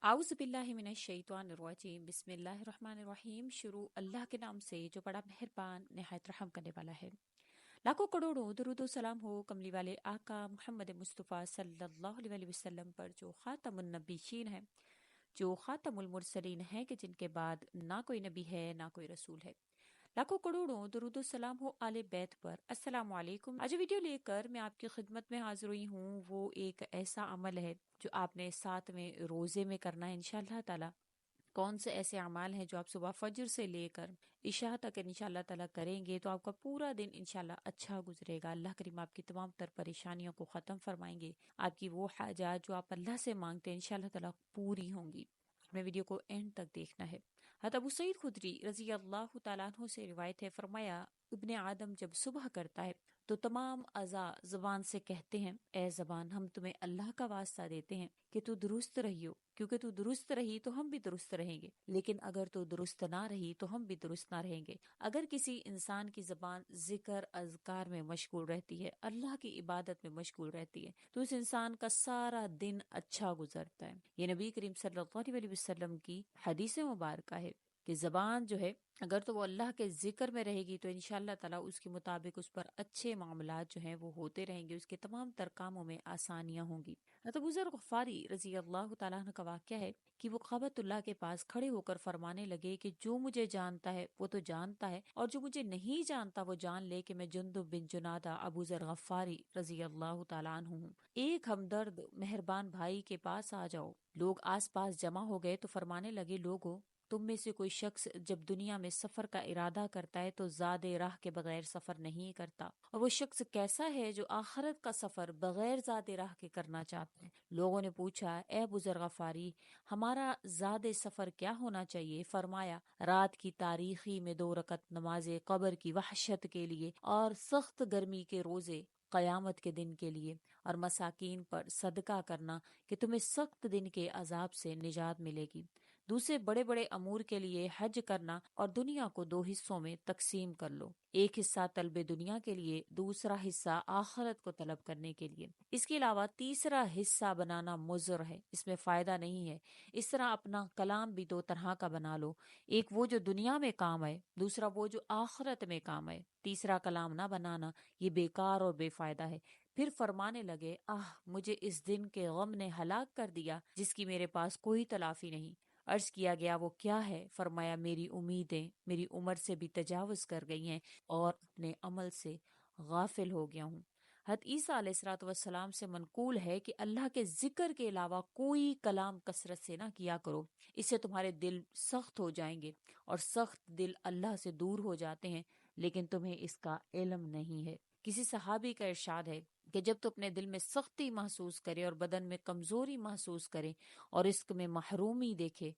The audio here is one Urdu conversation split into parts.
اعوذ باللہ من الشیطان الرجیم، بسم اللہ الرحمن الرحیم۔ شروع اللہ کے نام سے جو بڑا مہربان نہایت رحم کرنے والا ہے۔ لاکھوں کروڑوں درود و سلام ہو کملی والے آقا محمد مصطفیٰ صلی اللہ علیہ وسلم پر، جو خاتم النبیین ہے، جو خاتم المرسلین ہے، کہ جن کے بعد نہ کوئی نبی ہے نہ کوئی رسول ہے۔ لاکھوں کروڑوں درود و سلام ہو آل بیت پر۔ السلام علیکم۔ آج ویڈیو لے کر میں آپ کی خدمت میں حاضر ہوئی ہوں۔ وہ ایک ایسا عمل ہے جو آپ نے 7ویں روزے میں کرنا ہے انشاءاللہ تعالی۔ کون سے ایسے اعمال ہیں جو آپ صبح فجر سے لے کر عشاء تک انشاءاللہ تعالی کریں گے تو آپ کا پورا دن انشاءاللہ اچھا گزرے گا۔ اللہ کریم آپ کی تمام تر پریشانیوں کو ختم فرمائیں گے۔ آپ کی وہ حاجات جو آپ اللہ سے مانگتے ہیں انشاءاللہ تعالی پوری ہوں گی۔ اپنے ویڈیو کو اینڈ تک دیکھنا ہے۔ حضرت ابو سعید خدری رضی اللہ تعالیٰ عنہ سے روایت ہے، فرمایا ابن آدم جب صبح کرتا ہے تو تمام اعضاء زبان سے کہتے ہیں، اے زبان، ہم تمہیں اللہ کا واسطہ دیتے ہیں کہ تو درست رہیو، کیونکہ تو درست رہی تو ہم بھی درست رہیں گے، لیکن اگر تو درست نہ رہی تو ہم بھی درست نہ رہیں گے۔ اگر کسی انسان کی زبان ذکر اذکار میں مشغول رہتی ہے، اللہ کی عبادت میں مشغول رہتی ہے، تو اس انسان کا سارا دن اچھا گزرتا ہے۔ یہ نبی کریم صلی اللہ علیہ وسلم کی حدیث مبارکہ ہے کہ زبان جو ہے اگر تو وہ اللہ کے ذکر میں رہے گی تو انشاءاللہ تعالیٰ اس کے مطابق اس پر اچھے معاملات جو ہیں وہ ہوتے رہیں گے، اس کے تمام تر کاموں میں آسانیاں ہوں گی۔ حضرت ابو ذر غفاری رضی اللہ تعالیٰ عنہ کا واقعہ ہے کہ وہ کعبۃ اللہ کے پاس کھڑے ہو کر فرمانے لگے کہ جو مجھے جانتا ہے وہ تو جانتا ہے، اور جو مجھے نہیں جانتا وہ جان لے کہ میں جندب بن جنادہ ابو ذر غفاری رضی اللہ تعالیٰ عنہ ہوں۔ ایک ہمدرد مہربان بھائی کے پاس آ جاؤ۔ لوگ آس پاس جمع ہو گئے تو فرمانے لگے، لوگوں، تم میں سے کوئی شخص جب دنیا میں سفر کا ارادہ کرتا ہے تو زاد راہ کے بغیر سفر نہیں کرتا، اور وہ شخص کیسا ہے جو آخرت کا سفر بغیر زاد راہ کے کرنا چاہتا ہے؟ لوگوں نے پوچھا، اے ابو ذر غفاری، ہمارا زاد سفر کیا ہونا چاہیے؟ فرمایا، رات کی تاریخی میں 2 رکعت نماز قبر کی وحشت کے لیے، اور سخت گرمی کے روزے قیامت کے دن کے لیے، اور مساکین پر صدقہ کرنا کہ تمہیں سخت دن کے عذاب سے نجات ملے گی۔ دوسرے بڑے بڑے امور کے لیے حج کرنا، اور دنیا کو 2 حصوں میں تقسیم کر لو، ایک حصہ طلب دنیا کے لیے، دوسرا حصہ آخرت کو طلب کرنے کے لیے۔ اس کے علاوہ تیسرا حصہ بنانا مضر ہے، اس میں فائدہ نہیں ہے۔ اس طرح اپنا کلام بھی 2 طرح کا بنا لو، ایک وہ جو دنیا میں کام آئے، دوسرا وہ جو آخرت میں کام آئے۔ تیسرا کلام نہ بنانا، یہ بیکار اور بے فائدہ ہے۔ پھر فرمانے لگے، مجھے اس دن کے غم نے ہلاک کر دیا جس کی میرے پاس کوئی تلافی نہیں۔ عرض کیا گیا، وہ کیا ہے؟ فرمایا، میری امیدیں میری عمر سے بھی تجاوز کر گئی ہیں اور اپنے عمل سے غافل ہو گیا ہوں۔ حضرت عیسیٰ علیہ الصلوۃ والسلام سے منقول ہے کہ اللہ کے ذکر کے علاوہ کوئی کلام کثرت سے نہ کیا کرو، اس سے تمہارے دل سخت ہو جائیں گے، اور سخت دل اللہ سے دور ہو جاتے ہیں، لیکن تمہیں اس کا علم نہیں ہے۔ کسی صحابی کا ارشاد ہے کہ جب تو اپنے دل میں سختی محسوس کرے اور بدن میں کمزوری محسوس کرے اور رزق میں محرومی دیکھے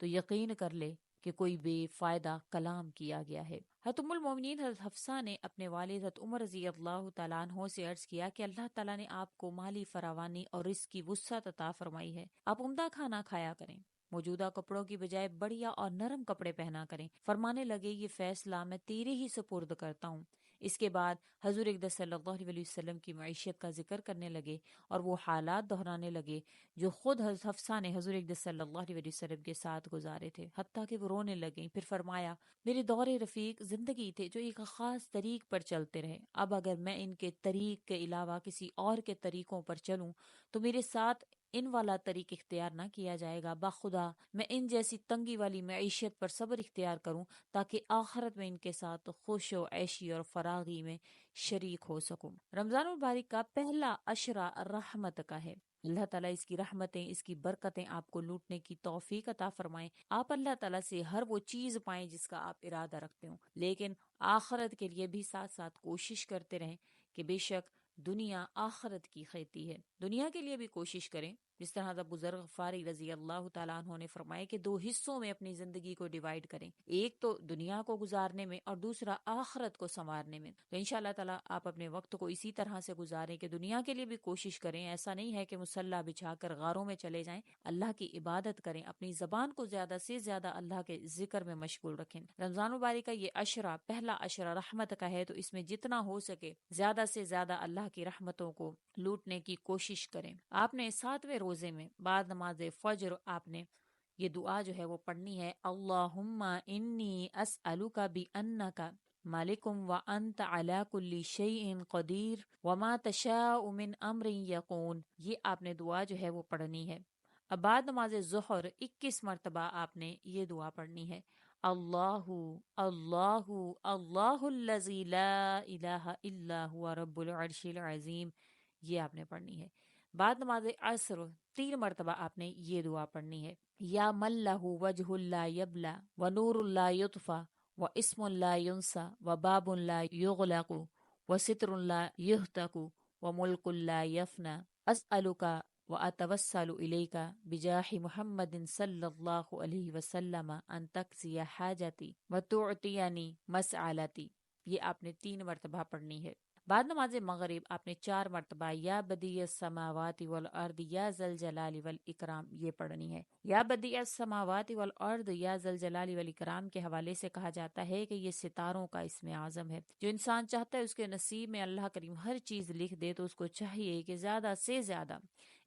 تو یقین کر لے کہ کوئی بے فائدہ کلام کیا گیا ہے۔ حضرت ام المومنین حضرت حفصہ نے اپنے والد حضرت عمر رضی اللہ تعالیٰ عنہ سے عرض کیا کہ اللہ تعالیٰ نے آپ کو مالی فراوانی اور رزق کی وسعت عطا فرمائی ہے، آپ عمدہ کھانا کھایا کریں، موجودہ کپڑوں کی بجائے بڑھیا اور نرم کپڑے پہنا کریں۔ فرمانے لگے، یہ فیصلہ میں تیرے ہی سپرد کرتا ہوں۔ اس کے بعد حضور اقدس صلی اللہ علیہ وسلم کی معیشت کا ذکر کرنے لگے اور وہ حالات دہرانے لگے جو خود حضرت حفصہ نے حضور اقدس صلی اللہ علیہ وسلم کے ساتھ گزارے تھے، حتیٰ کہ وہ رونے لگیں۔ پھر فرمایا، میرے دور رفیق زندگی تھے جو ایک خاص طریق پر چلتے رہے، اب اگر میں ان کے طریق کے علاوہ کسی اور کے طریقوں پر چلوں تو میرے ساتھ ان والا طریق اختیار نہ کیا جائے گا۔ بخدا میں ان جیسی تنگی والی معیشت پر صبر اختیار کروں تاکہ آخرت میں ان کے ساتھ خوش و عیشی اور فراغی میں شریک ہو سکوں۔ رمضان المبارک کا پہلا عشرہ رحمت کا ہے۔ اللہ تعالیٰ اس کی رحمتیں، اس کی برکتیں آپ کو لوٹنے کی توفیق عطا فرمائیں۔ آپ اللہ تعالیٰ سے ہر وہ چیز پائیں جس کا آپ ارادہ رکھتے ہوں، لیکن آخرت کے لیے بھی ساتھ ساتھ کوشش کرتے رہیں کہ بے شک دنیا آخرت کی کھیتی ہے۔ دنیا کے لیے بھی کوشش کریں، جس طرح ابو ذر غفاری رضی اللہ تعالیٰ عنہ نے فرمایا کہ 2 حصوں میں اپنی زندگی کو ڈیوائیڈ کریں، ایک تو دنیا کو گزارنے میں اور دوسرا آخرت کو سنوارنے میں۔ تو انشاءاللہ تعالیٰ آپ اپنے وقت کو اسی طرح سے گزاریں کہ دنیا کے لیے بھی کوشش کریں۔ ایسا نہیں ہے کہ مسلح بچھا کر غاروں میں چلے جائیں، اللہ کی عبادت کریں، اپنی زبان کو زیادہ سے زیادہ اللہ کے ذکر میں مشغول رکھیں۔ رمضان مبارک کا یہ عشرہ پہلا عشرہ رحمت کا ہے، تو اس میں جتنا ہو سکے زیادہ سے زیادہ اللہ کی رحمتوں کو لوٹنے کی کوشش کریں۔ آپ نے 7ویں روزے میں بعد نماز فجر آپ نے یہ دعا جو ہے وہ پڑھنی ہے، اللہم انی اسألک بانک مالکم وانت علی کل شیء قدیر وما تشاء من امر یکون، یہ آپ نے دعا جو ہے وہ پڑھنی ہے۔ اب بعد نماز ظہر 21 مرتبہ آپ نے یہ دعا پڑھنی ہے، اللہ اللہ اللہ الذی لا الہ الا هو رب العرش العظیم، یہ آپ نے پڑھنی ہے۔ بعد نماز عصر 3 مرتبہ آپ نے یہ دعا پڑھنی ہے، یا من لہ وجہ لا یبلا و نور لا یطفى و اسم لا ینسى و باب لا یغلق و ستر لا یہتک و ملک لا یفنى اسألک واتوسل الیک بجاہ محمد صلی اللہ علیہ وسلم ان تقضی حاجتی وتعطینی مسألتی، یہ آپ نے 3 مرتبہ پڑھنی ہے۔ بعد نماز مغرب آپ نے 4 مرتبہ یا بدیع السماوات والارض یا ذا الجلال والاکرام یہ پڑھنی ہے۔ یا بدیع السماوات والارض یا ذا الجلال والاکرام کے حوالے سے کہا جاتا ہے کہ یہ ستاروں کا اسم اعظم ہے۔ جو انسان چاہتا ہے اس کے نصیب میں اللہ کریم ہر چیز لکھ دے تو اس کو چاہیے کہ زیادہ سے زیادہ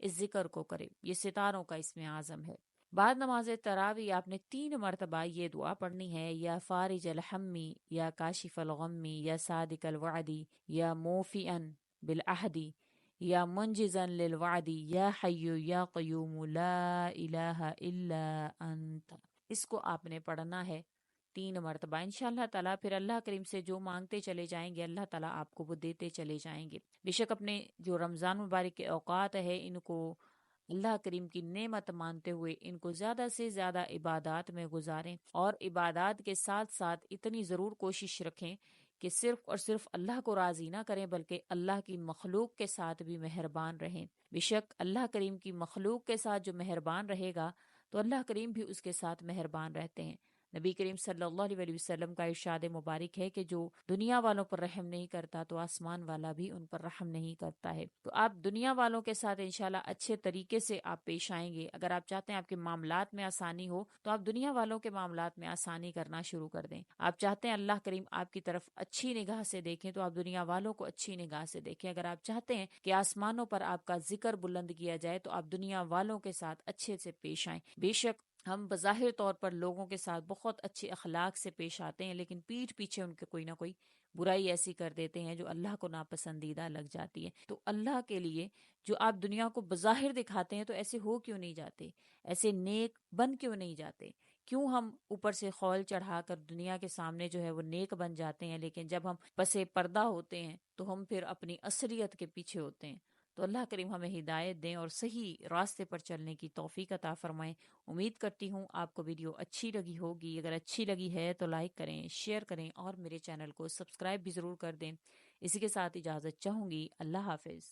اس ذکر کو کرے، یہ ستاروں کا اسم اعظم ہے۔ بعد نماز تراویح آپ نے 3 مرتبہ یہ دعا پڑھنی ہے، یا فارج الحمی یا کاشف الغمی یا صادق الوعدی یا موفئا بالعہدی یا منجزا للوعدی یا حی یا قیوم لا الہ الا انت، اس کو آپ نے پڑھنا ہے 3 مرتبہ۔ انشاءاللہ تعالیٰ پھر اللہ کریم سے جو مانگتے چلے جائیں گے اللہ تعالیٰ آپ کو وہ دیتے چلے جائیں گے۔ بے شک اپنے جو رمضان مبارک کے اوقات ہے ان کو اللہ کریم کی نعمت مانتے ہوئے ان کو زیادہ سے زیادہ عبادات میں گزاریں، اور عبادات کے ساتھ ساتھ اتنی ضرور کوشش رکھیں کہ صرف اور صرف اللہ کو راضی نہ کریں بلکہ اللہ کی مخلوق کے ساتھ بھی مہربان رہیں۔ بے شک اللہ کریم کی مخلوق کے ساتھ جو مہربان رہے گا تو اللہ کریم بھی اس کے ساتھ مہربان رہتے ہیں۔ نبی کریم صلی اللہ علیہ وسلم کا ارشاد مبارک ہے کہ جو دنیا والوں پر رحم نہیں کرتا تو آسمان والا بھی ان پر رحم نہیں کرتا ہے۔ تو آپ دنیا والوں کے ساتھ انشاءاللہ اچھے طریقے سے آپ پیش آئیں گے۔ اگر آپ چاہتے ہیں آپ کے معاملات میں آسانی ہو تو آپ دنیا والوں کے معاملات میں آسانی کرنا شروع کر دیں۔ آپ چاہتے ہیں اللہ کریم آپ کی طرف اچھی نگاہ سے دیکھیں تو آپ دنیا والوں کو اچھی نگاہ سے دیکھیں۔ اگر آپ چاہتے ہیں کہ آسمانوں پر آپ کا ذکر بلند کیا جائے تو آپ دنیا والوں کے ساتھ اچھے سے پیش آئیں۔ بے شک ہم بظاہر طور پر لوگوں کے ساتھ بہت اچھے اخلاق سے پیش آتے ہیں لیکن پیٹھ پیچھے ان کے کوئی نہ کوئی برائی ایسی کر دیتے ہیں جو اللہ کو ناپسندیدہ لگ جاتی ہے۔ تو اللہ کے لیے جو آپ دنیا کو بظاہر دکھاتے ہیں تو ایسے ہو کیوں نہیں جاتے، ایسے نیک بن کیوں نہیں جاتے؟ کیوں ہم اوپر سے خول چڑھا کر دنیا کے سامنے جو ہے وہ نیک بن جاتے ہیں لیکن جب ہم پسے پردہ ہوتے ہیں تو ہم پھر اپنی اصلیت کے پیچھے ہوتے ہیں؟ تو اللہ کریم ہمیں ہدایت دیں اور صحیح راستے پر چلنے کی توفیق عطا فرمائیں۔ امید کرتی ہوں آپ کو ویڈیو اچھی لگی ہوگی۔ اگر اچھی لگی ہے تو لائک کریں، شیئر کریں اور میرے چینل کو سبسکرائب بھی ضرور کر دیں۔ اسی کے ساتھ اجازت چاہوں گی، اللہ حافظ۔